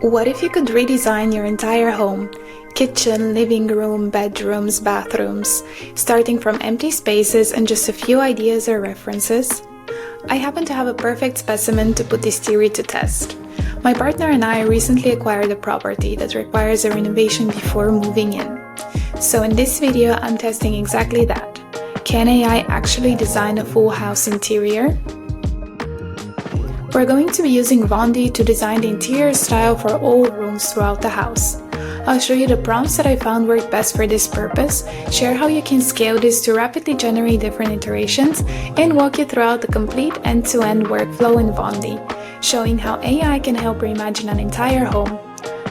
What if you could redesign your entire home? Kitchen, living room, bedrooms, bathrooms, starting from empty spaces and just a few ideas or references? I happen to have a perfect specimen to put this theory to test. My partner and I recently acquired a property that requires a renovation before moving in. So in this video, I'm testing exactly that. Can AI actually design a full house interior? We're going to be using Vondy to design the interior style for all rooms throughout the house. I'll show you the prompts that I found work best for this purpose, share how you can scale this to rapidly generate different iterations, and walk you throughout the complete end-to-end workflow in Vondy, showing how AI can help reimagine an entire home,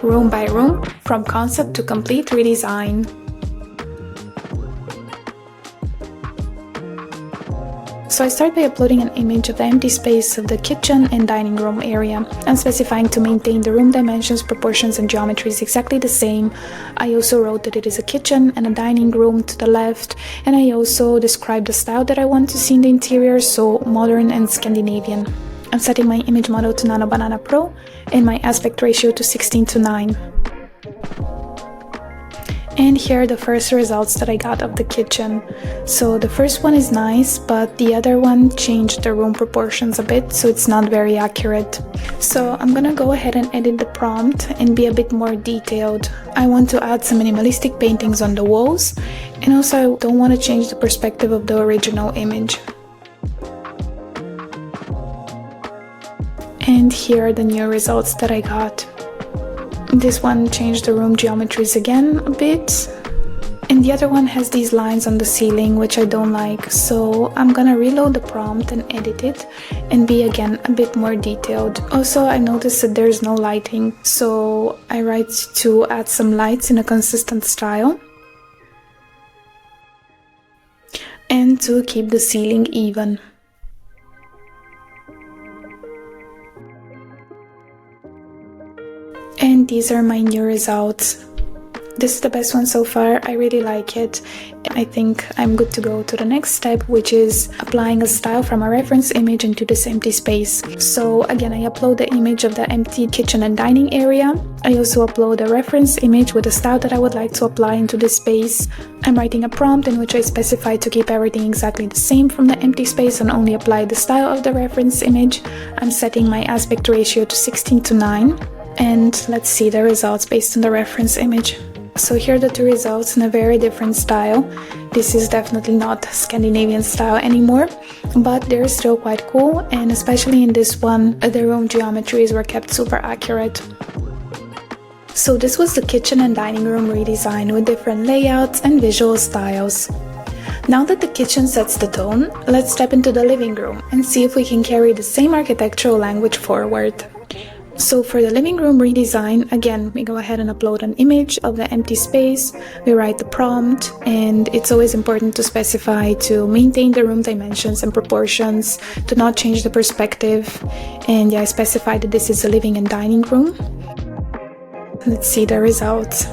room by room, from concept to complete redesign. So I start by uploading an image of the empty space of the kitchen and dining room area. I'm specifying to maintain the room dimensions, proportions and geometries exactly the same. I also wrote that it is a kitchen and a dining room to the left, and I also described the style that I want to see in the interior, so modern and Scandinavian. I'm setting my image model to Nano Banana Pro and my aspect ratio to 16:9. And here are the first results that I got of the kitchen. So the first one is nice, but the other one changed the room proportions a bit, so it's not very accurate. So I'm gonna go ahead and edit the prompt and be a bit more detailed. I want to add some minimalistic paintings on the walls, and also I don't want to change the perspective of the original image. And here are the new results that I got. This one changed the room geometries again a bit, and the other one has these lines on the ceiling which I don't like, so I'm gonna reload the prompt and edit it and be again a bit more detailed. Also, I noticed that there's no lighting, so I write to add some lights in a consistent style and to keep the ceiling even. And these are my new results. This is the best one so far. I really like it. I think I'm good to go to the next step, which is applying a style from a reference image into this empty space. So again, I upload the image of the empty kitchen and dining area. I also upload a reference image with a style that I would like to apply into this space. I'm writing a prompt in which I specify to keep everything exactly the same from the empty space and only apply the style of the reference image. I'm setting my aspect ratio to 16:9. And let's see the results based on the reference image. So here are the two results in a very different style. This is definitely not Scandinavian style anymore, but they're still quite cool, and especially in this one, the room geometries were kept super accurate. So this was the kitchen and dining room redesign with different layouts and visual styles. Now that the kitchen sets the tone, let's step into the living room and see if we can carry the same architectural language forward. So for the living room redesign, again, we go ahead and upload an image of the empty space, we write the prompt, and it's always important to specify to maintain the room dimensions and proportions, to not change the perspective, and yeah, I specified that this is a living and dining room. Let's see the results.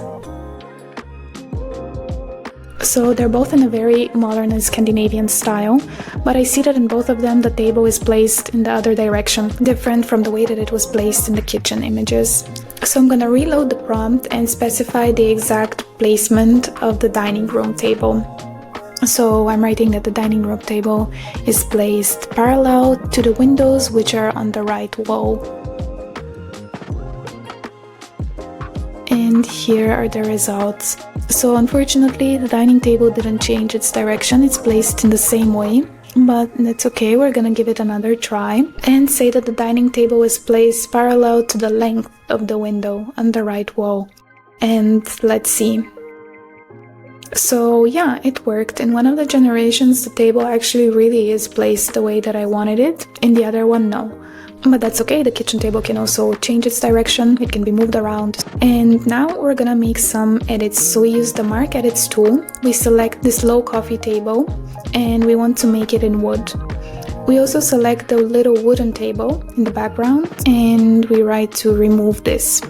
So they're both in a very modern and Scandinavian style, but I see that in both of them the table is placed in the other direction, different from the way that it was placed in the kitchen images. So I'm gonna reload the prompt and specify the exact placement of the dining room table. So I'm writing that the dining room table is placed parallel to the windows, which are on the right wall. And here are the results. So unfortunately, the dining table didn't change its direction, it's placed in the same way, but that's okay, we're gonna give it another try and say that the dining table is placed parallel to the length of the window on the right wall. And let's see. So yeah, it worked. In one of the generations, the table actually really is placed the way that I wanted it, in the other one, no. But that's okay, the kitchen table can also change its direction, it can be moved around. And now we're gonna make some edits. So we use the Mark Edits tool, we select this low coffee table, and we want to make it in wood. We also select the little wooden table in the background, and we write to remove this.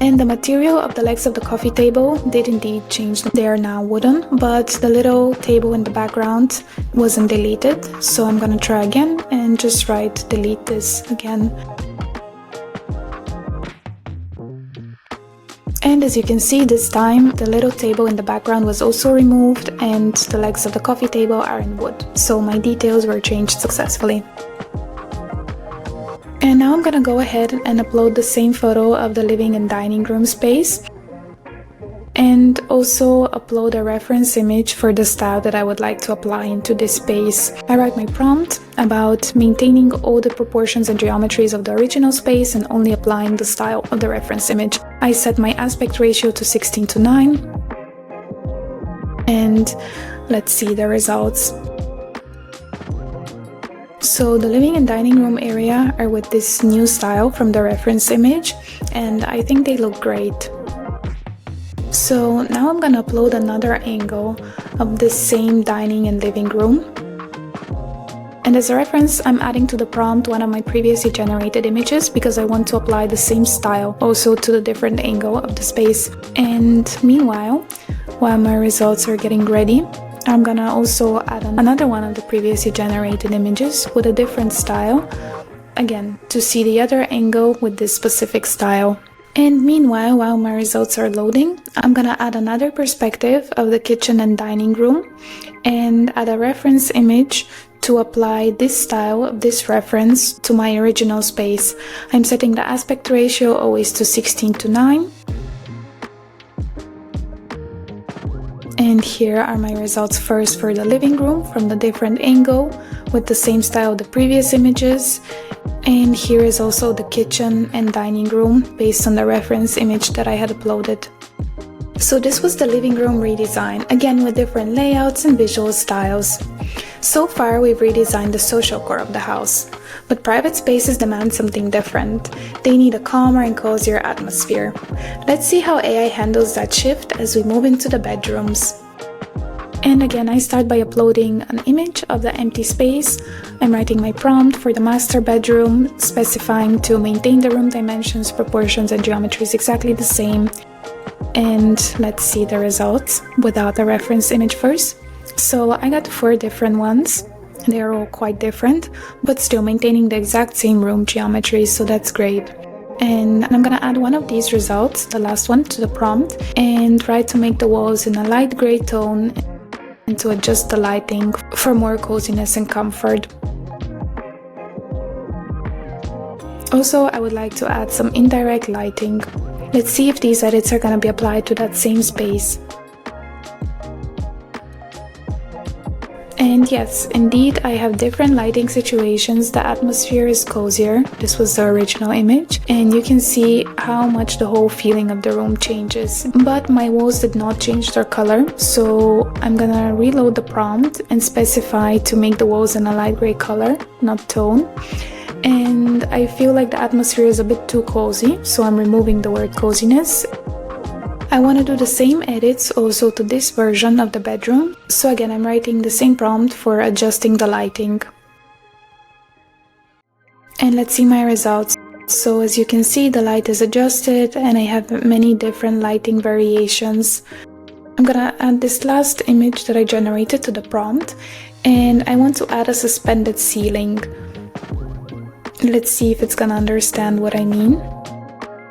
And the material of the legs of the coffee table did indeed change. They are now wooden, but the little table in the background wasn't deleted. So I'm gonna try again and just write delete this again. And as you can see, this time the little table in the background was also removed and the legs of the coffee table are in wood. So my details were changed successfully. And now I'm gonna go ahead and upload the same photo of the living and dining room space, and also upload a reference image for the style that I would like to apply into this space. I write my prompt about maintaining all the proportions and geometries of the original space and only applying the style of the reference image. I set my aspect ratio to 16:9, and let's see the results. So the living and dining room area are with this new style from the reference image, and I think they look great. So now I'm gonna upload another angle of the same dining and living room. And as a reference, I'm adding to the prompt one of my previously generated images because I want to apply the same style also to the different angle of the space. And meanwhile, while my results are getting ready, I'm gonna also add another one of the previously generated images with a different style, again, to see the other angle with this specific style. And meanwhile, while my results are loading, I'm gonna add another perspective of the kitchen and dining room and add a reference image to apply this style of this reference to my original space. I'm setting the aspect ratio always to 16:9. And here are my results first for the living room from the different angle with the same style of the previous images. And here is also the kitchen and dining room based on the reference image that I had uploaded. So this was the living room redesign, again with different layouts and visual styles. So far we've redesigned the social core of the house, but private spaces demand something different. They need a calmer and cozier atmosphere. Let's see how AI handles that shift as we move into the bedrooms. And again, I start by uploading an image of the empty space. I'm writing my prompt for the master bedroom, specifying to maintain the room dimensions, proportions, and geometries exactly the same. And let's see the results without the reference image first. So I got 4 different ones. They are all quite different, but still maintaining the exact same room geometry, so that's great. And I'm gonna add one of these results, the last one, to the prompt and try to make the walls in a light gray tone and to adjust the lighting for more coziness and comfort. Also, I would like to add some indirect lighting. Let's see if these edits are gonna be applied to that same space. And yes, indeed, I have different lighting situations. The atmosphere is cozier. This was the original image. And you can see how much the whole feeling of the room changes. But my walls did not change their color. So I'm gonna reload the prompt and specify to make the walls in a light gray color, not tone. And I feel like the atmosphere is a bit too cozy. So I'm removing the word coziness. I want to do the same edits also to this version of the bedroom. So again, I'm writing the same prompt for adjusting the lighting. And let's see my results. So as you can see, the light is adjusted and I have many different lighting variations. I'm gonna add this last image that I generated to the prompt, and I want to add a suspended ceiling. Let's see if it's gonna understand what I mean.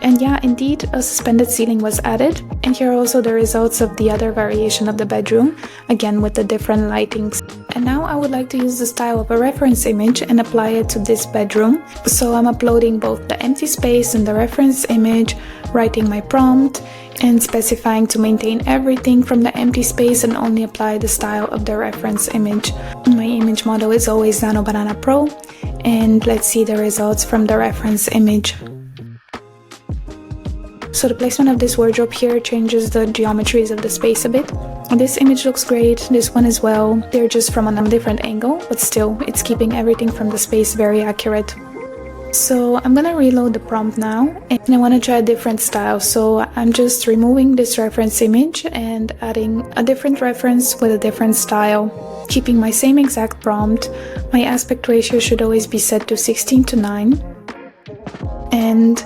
And yeah, indeed, a suspended ceiling was added. And here are also the results of the other variation of the bedroom, again with the different lightings. And now I would like to use the style of a reference image and apply it to this bedroom. So I'm uploading both the empty space and the reference image, writing my prompt, and specifying to maintain everything from the empty space and only apply the style of the reference image. My image model is always Nano Banana Pro, and let's see the results from the reference image. So the placement of this wardrobe here changes the geometries of the space a bit. This image looks great, this one as well. They're just from a different angle, but still, it's keeping everything from the space very accurate. So I'm gonna reload the prompt now, and I want to try a different style. So I'm just removing this reference image and adding a different reference with a different style. Keeping my same exact prompt, my aspect ratio should always be set to 16:9. and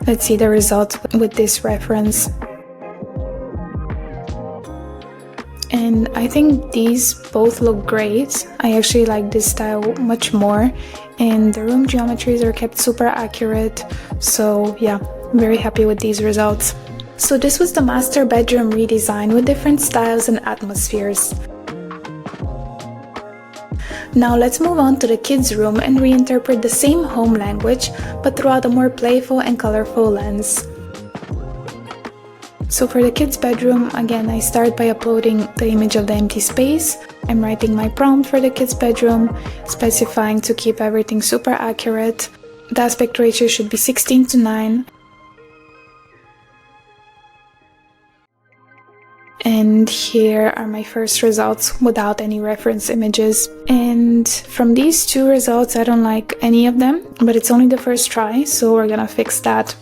let's see the results with this reference. And I think these both look great. I actually like this style much more, and the room geometries are kept super accurate. So yeah, I'm very happy with these results. So this was the master bedroom redesign with different styles and atmospheres. Now let's move on to the kids' room and reinterpret the same home language, but throughout a more playful and colorful lens. So for the kids' bedroom, again, I start by uploading the image of the empty space. I'm writing my prompt for the kids' bedroom, specifying to keep everything super accurate. The aspect ratio should be 16:9. And here are my first results without any reference images. And from these two results, I don't like any of them, but it's only the first try, so we're gonna fix that.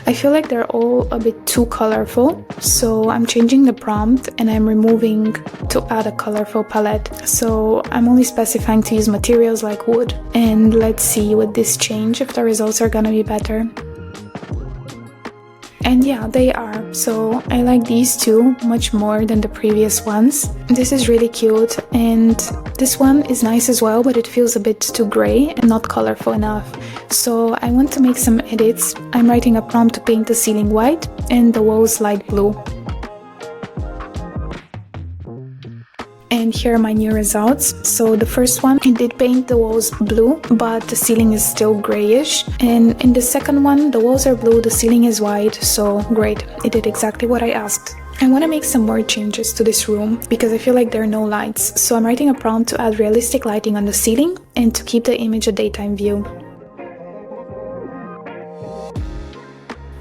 I feel like they're all a bit too colorful, so I'm changing the prompt and I'm removing to add a colorful palette. So I'm only specifying to use materials like wood. And let's see with this change if the results are gonna be better. And yeah, they are. So I like these two much more than the previous ones. This is really cute, and this one is nice as well, but it feels a bit too gray and not colorful enough. So I want to make some edits. I'm writing a prompt to paint the ceiling white and the walls light blue. And here are my new results. So the first one, it did paint the walls blue, but the ceiling is still grayish. And in the second one, the walls are blue, the ceiling is white, so great. It did exactly what I asked. I want to make some more changes to this room because I feel like there are no lights. So I'm writing a prompt to add realistic lighting on the ceiling and to keep the image a daytime view.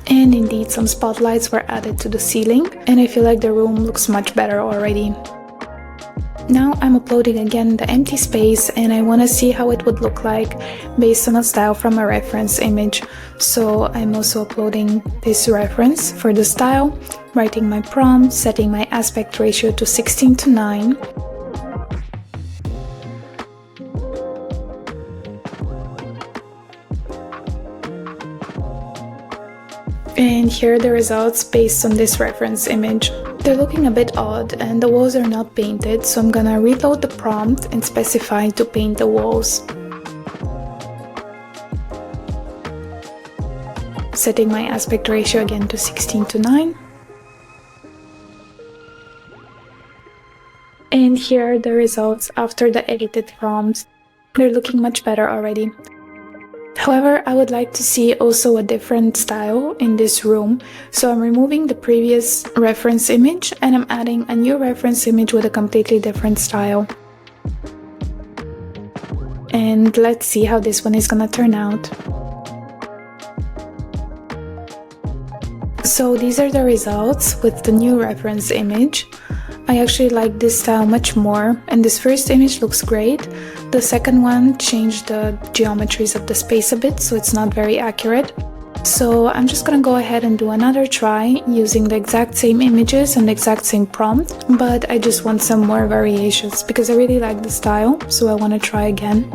And indeed, some spotlights were added to the ceiling, and I feel like the room looks much better already. Now I'm uploading again the empty space, and I want to see how it would look like based on a style from a reference image. So I'm also uploading this reference for the style, writing my prompt, setting my aspect ratio to 16:9. And here are the results based on this reference image. They're looking a bit odd and the walls are not painted, so I'm gonna reload the prompt and specify to paint the walls. Setting my aspect ratio again to 16:9. And here are the results after the edited prompts. They're looking much better already. However, I would like to see also a different style in this room, so I'm removing the previous reference image and I'm adding a new reference image with a completely different style. And let's see how this one is gonna turn out. So these are the results with the new reference image. I actually like this style much more, and this first image looks great. The second one changed the geometries of the space a bit, so it's not very accurate. So I'm just gonna go ahead and do another try using the exact same images and the exact same prompt, but I just want some more variations because I really like the style, so I want to try again.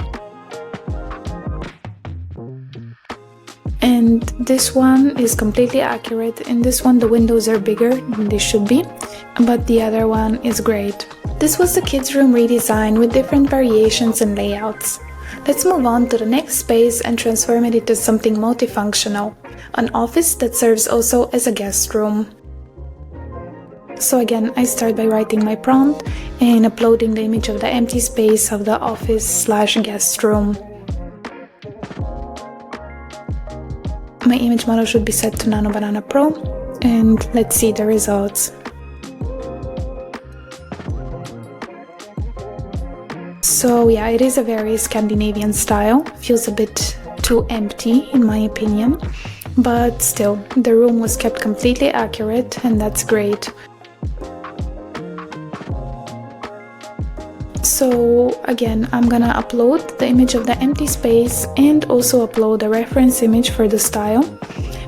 And this one is completely accurate. In this one the windows are bigger than they should be, but the other one is great. This was the kids' room redesign with different variations and layouts. Let's move on to the next space and transform it into something multifunctional, an office that serves also as a guest room. So again, I start by writing my prompt and uploading the image of the empty space of the office/guest room. My image model should be set to Nano Banana Pro, and let's see the results. So yeah, it is a very Scandinavian style, feels a bit too empty in my opinion, but still, the room was kept completely accurate and that's great. So again, I'm gonna upload the image of the empty space and also upload a reference image for the style,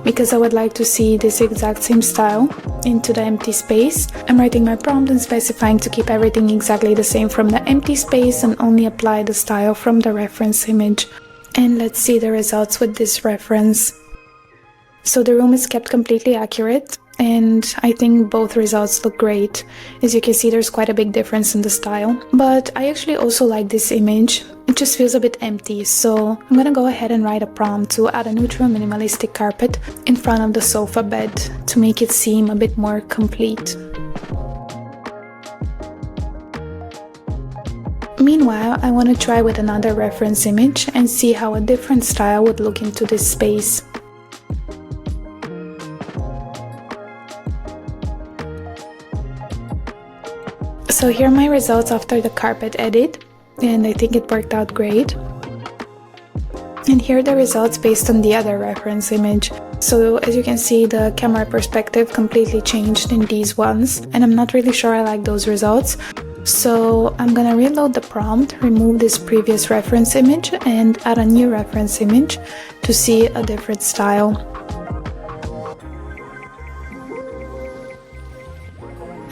because I would like to see this exact same style into the empty space. I'm writing my prompt and specifying to keep everything exactly the same from the empty space and only apply the style from the reference image. And let's see the results with this reference. So the room is kept completely accurate, and I think both results look great. As you can see, there's quite a big difference in the style. But I actually also like this image. It just feels a bit empty, so I'm gonna go ahead and write a prompt to add a neutral minimalistic carpet in front of the sofa bed to make it seem a bit more complete. Meanwhile, I want to try with another reference image and see how a different style would look into this space. So here are my results after the carpet edit, and I think it worked out great. And here are the results based on the other reference image. So as you can see, the camera perspective completely changed in these ones, and I'm not really sure I like those results. So I'm gonna reload the prompt, remove this previous reference image, and add a new reference image to see a different style.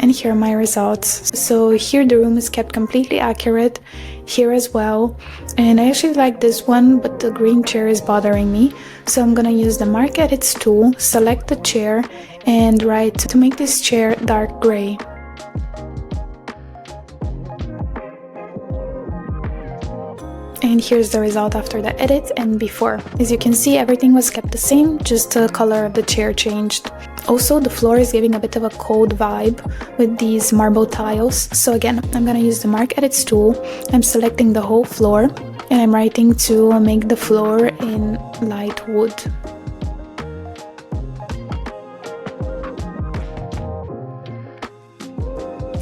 And here are my results. So here the room is kept completely accurate, here as well. And I actually like this one, but the green chair is bothering me. So I'm gonna use the Mark Edits tool, select the chair, and write to make this chair dark gray. And here's the result after the edit and before. As you can see, everything was kept the same, just the color of the chair changed. Also, the floor is giving a bit of a cold vibe with these marble tiles. So again, I'm gonna use the Mark Edits tool. I'm selecting the whole floor and I'm writing to make the floor in light wood.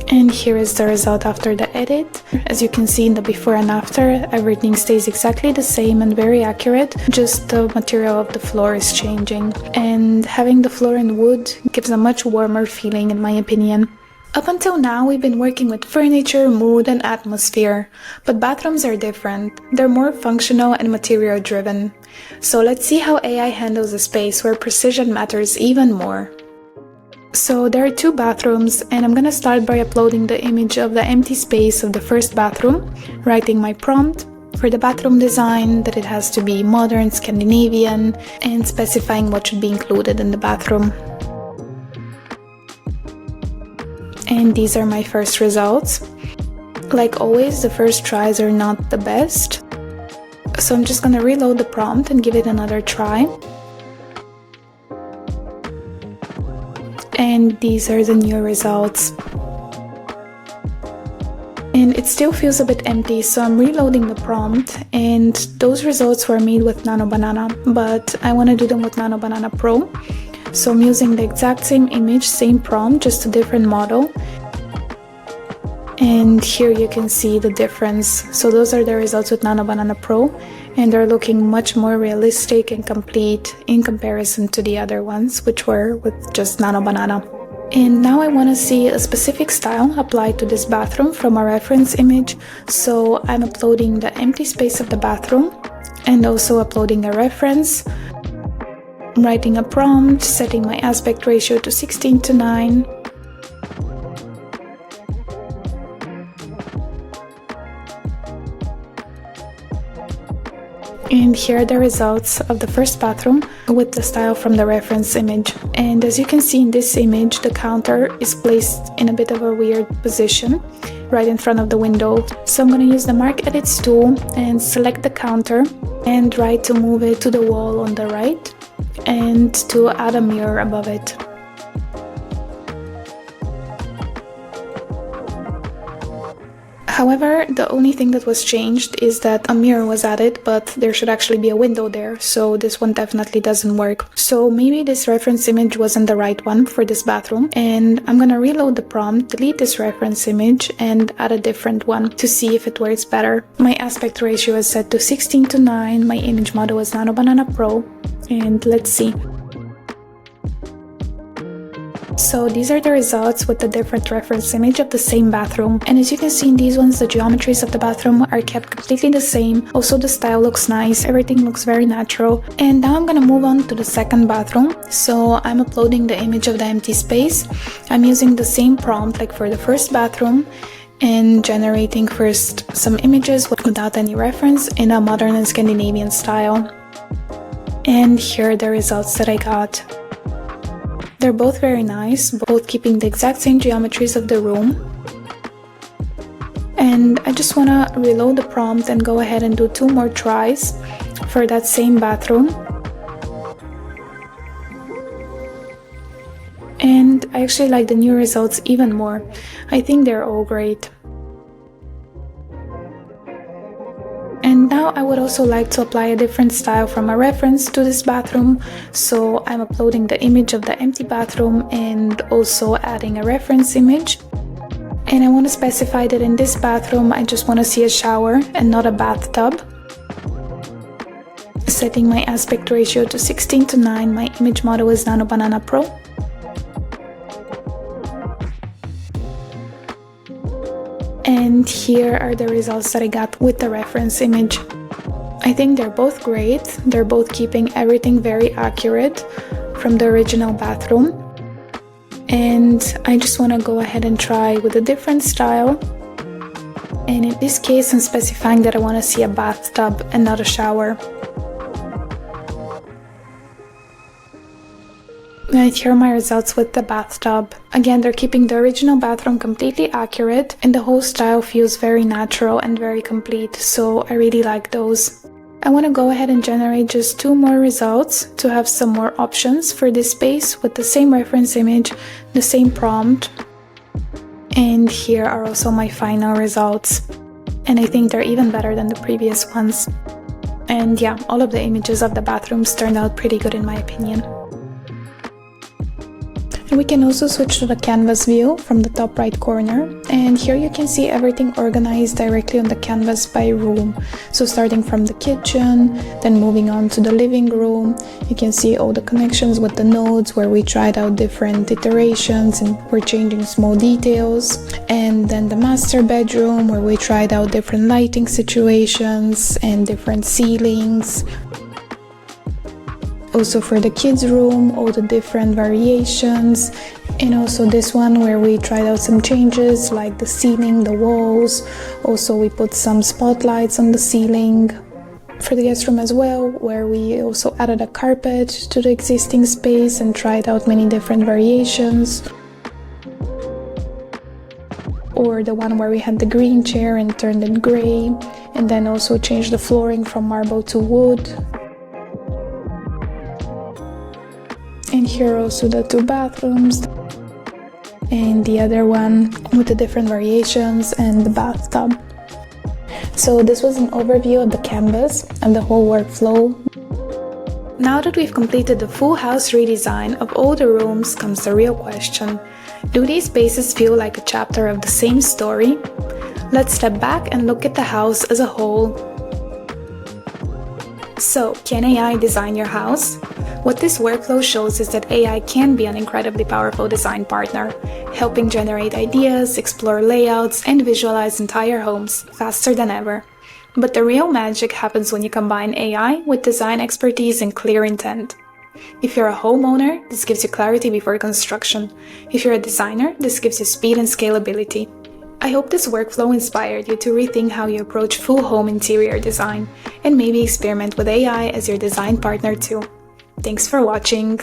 And here is the result after the edit. As you can see in the before and after, everything stays exactly the same and very accurate, just the material of the floor is changing. And having the floor in wood gives a much warmer feeling in my opinion. Up until now, we've been working with furniture, mood, and atmosphere, but bathrooms are different. They're more functional and material driven. So let's see how AI handles a space where precision matters even more. So there are two bathrooms, and I'm gonna start by uploading the image of the empty space of the first bathroom, writing my prompt for the bathroom design, that it has to be modern, Scandinavian, and specifying what should be included in the bathroom. And these are my first results. Like always, the first tries are not the best. So I'm just gonna reload the prompt and give it another try. And these are the new results. And it still feels a bit empty, so I'm reloading the prompt, and those results were made with Nano Banana, but I want to do them with Nano Banana Pro. So I'm using the exact same image, same prompt, just a different model. And here you can see the difference. So those are the results with Nano Banana Pro, and they're looking much more realistic and complete in comparison to the other ones, which were with just Nano Banana. And now I want to see a specific style applied to this bathroom from a reference image. So I'm uploading the empty space of the bathroom and also uploading a reference, writing a prompt, setting my aspect ratio to 16:9. And here are the results of the first bathroom with the style from the reference image. And as you can see in this image, the counter is placed in a bit of a weird position right in front of the window. So I'm going to use the Mark Edits tool and select the counter and try to move it to the wall on the right and to add a mirror above it. However, the only thing that was changed is that a mirror was added, but there should actually be a window there, so this one definitely doesn't work. So maybe this reference image wasn't the right one for this bathroom, and I'm gonna reload the prompt, delete this reference image, and add a different one to see if it works better. My aspect ratio is set to 16:9, my image model is Nano Banana Pro, and let's see. So these are the results with the different reference image of the same bathroom. And as you can see in these ones, the geometries of the bathroom are kept completely the same. Also the style looks nice, everything looks very natural. And now I'm gonna move on to the second bathroom. So I'm uploading the image of the empty space. I'm using the same prompt like for the first bathroom and generating first some images without any reference in a modern and Scandinavian style. And here are the results that I got. They're both very nice, both keeping the exact same geometries of the room. And I just want to reload the prompt and go ahead and do 2 more tries for that same bathroom. And I actually like the new results even more. I think they're all great. And now I would also like to apply a different style from a reference to this bathroom. So I'm uploading the image of the empty bathroom and also adding a reference image. And I want to specify that in this bathroom I just want to see a shower and not a bathtub. Setting my aspect ratio to 16:9, my image model is Nano Banana Pro. And here are the results that I got with the reference image. I think they're both great. They're both keeping everything very accurate from the original bathroom. And I just want to go ahead and try with a different style. And in this case, I'm specifying that I want to see a bathtub and not a shower. And here are my results with the bathtub. Again, they're keeping the original bathroom completely accurate, and the whole style feels very natural and very complete, so I really like those. I want to go ahead and generate just 2 more results to have some more options for this space with the same reference image, the same prompt. And here are also my final results. And I think they're even better than the previous ones. And yeah, all of the images of the bathrooms turned out pretty good in my opinion. We can also switch to the canvas view from the top right corner, and here you can see everything organized directly on the canvas by room. So starting from the kitchen, then moving on to the living room, you can see all the connections with the nodes where we tried out different iterations and we're changing small details, and then the master bedroom where we tried out different lighting situations and different ceilings. Also for the kids room, all the different variations, and also this one where we tried out some changes like the ceiling, the walls. Also we put some spotlights on the ceiling. For the guest room as well, where we also added a carpet to the existing space and tried out many different variations. Or the one where we had the green chair and turned it gray, and then also changed the flooring from marble to wood. And here are also the 2 bathrooms and the other one with the different variations and the bathtub. So this was an overview of the canvas and the whole workflow. Now that we've completed the full house redesign of all the rooms comes the real question. Do these spaces feel like a chapter of the same story? Let's step back and look at the house as a whole. So, can AI design your house? What this workflow shows is that AI can be an incredibly powerful design partner, helping generate ideas, explore layouts, and visualize entire homes faster than ever. But the real magic happens when you combine AI with design expertise and clear intent. If you're a homeowner, this gives you clarity before construction. If you're a designer, this gives you speed and scalability. I hope this workflow inspired you to rethink how you approach full home interior design, and maybe experiment with AI as your design partner too. Thanks for watching!